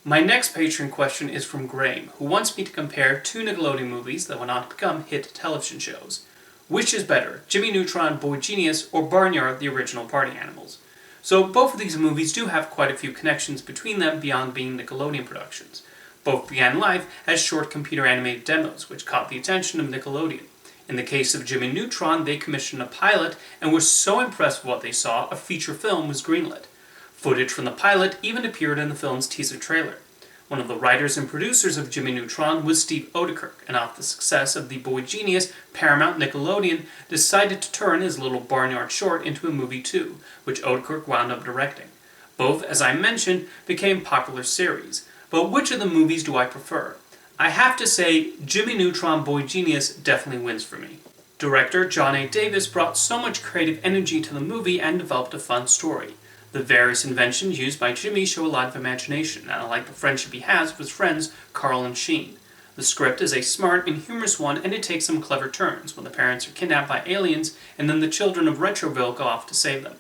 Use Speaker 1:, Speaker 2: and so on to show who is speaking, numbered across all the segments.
Speaker 1: My next patron question is from Graham, who wants me to compare two Nickelodeon movies that went on to become hit television shows. Which is better, Jimmy Neutron, Boy Genius, or Barnyard, the original Party Animals? So both of these movies do have quite a few connections between them beyond being Nickelodeon productions. Both began life as short computer animated demos, which caught the attention of Nickelodeon. In the case of Jimmy Neutron, they commissioned a pilot and were so impressed with what they saw, a feature film was greenlit. Footage from the pilot even appeared in the film's teaser trailer. One of the writers and producers of Jimmy Neutron was Steve Oedekerk, and off the success of the Boy Genius, Paramount Nickelodeon decided to turn his little Barnyard short into a movie too, which Oedekerk wound up directing. Both, as I mentioned, became popular series. But which of the movies do I prefer? I have to say, Jimmy Neutron Boy Genius definitely wins for me. Director John A. Davis brought so much creative energy to the movie and developed a fun story. The various inventions used by Jimmy show a lot of imagination, and I like the friendship he has with his friends Carl and Sheen. The script is a smart and humorous one, and it takes some clever turns when the parents are kidnapped by aliens and then the children of Retroville go off to save them.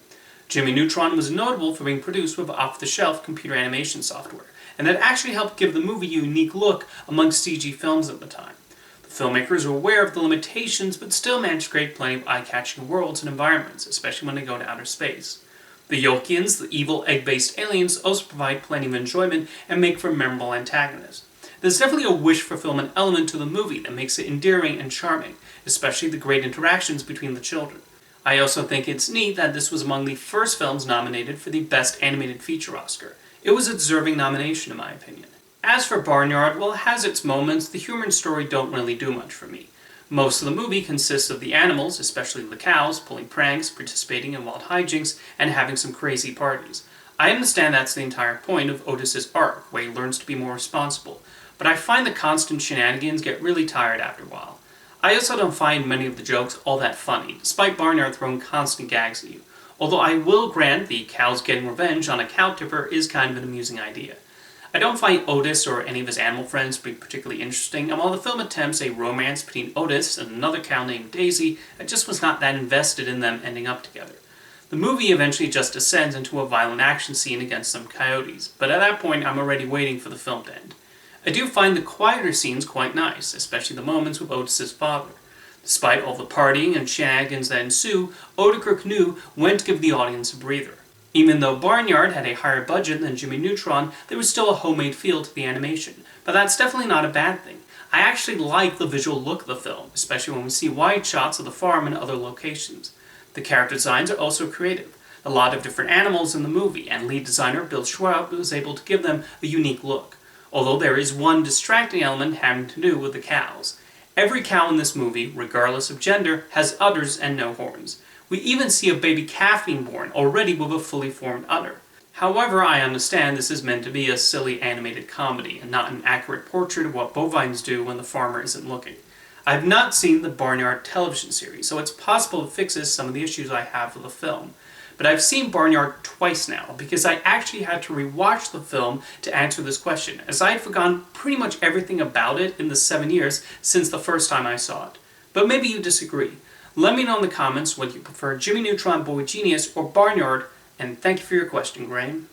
Speaker 1: Jimmy Neutron was notable for being produced with off-the-shelf computer animation software, and that actually helped give the movie a unique look amongst CG films at the time. The filmmakers were aware of the limitations, but still managed to create plenty of eye-catching worlds and environments, especially when they go to outer space. The Yokians, the evil egg-based aliens, also provide plenty of enjoyment and make for memorable antagonists. There's definitely a wish-fulfillment element to the movie that makes it endearing and charming, especially the great interactions between the children. I also think it's neat that this was among the first films nominated for the Best Animated Feature Oscar. It was a deserving nomination in my opinion. As for Barnyard, while it has its moments, the humor and story don't really do much for me. Most of the movie consists of the animals, especially the cows, pulling pranks, participating in wild hijinks, and having some crazy parties. I understand that's the entire point of Otis's arc, where he learns to be more responsible, but I find the constant shenanigans get really tired after a while. I also don't find many of the jokes all that funny, despite Barnyard throwing constant gags at you. Although I will grant the cows getting revenge on a cow tipper is kind of an amusing idea. I don't find Otis or any of his animal friends to be particularly interesting, and while the film attempts a romance between Otis and another cow named Daisy, I just was not that invested in them ending up together. The movie eventually just descends into a violent action scene against some coyotes, but at that point I'm already waiting for the film to end. I do find the quieter scenes quite nice, especially the moments with Otis's father. Despite all the partying and shenanigans that ensue, Oedekerk knew when to give the audience a breather. Even though Barnyard had a higher budget than Jimmy Neutron, there was still a homemade feel to the animation, but that's definitely not a bad thing. I actually like the visual look of the film, especially when we see wide shots of the farm and other locations. The character designs are also creative. A lot of different animals in the movie, and lead designer Bill Schwab was able to give them a unique look. Although there is one distracting element having to do with the cows. Every cow in this movie, regardless of gender, has udders and no horns. We even see a baby calf being born, already with a fully formed udder. However, I understand this is meant to be a silly animated comedy, and not an accurate portrait of what bovines do when the farmer isn't looking. I have not seen the Barnyard television series, so it's possible it fixes some of the issues I have with the film. But I've seen Barnyard twice now, because I actually had to rewatch the film to answer this question, as I had forgotten pretty much everything about it in the 7 years since the first time I saw it. But maybe you disagree. Let me know in the comments whether you prefer Jimmy Neutron Boy Genius or Barnyard, and thank you for your question, Graham.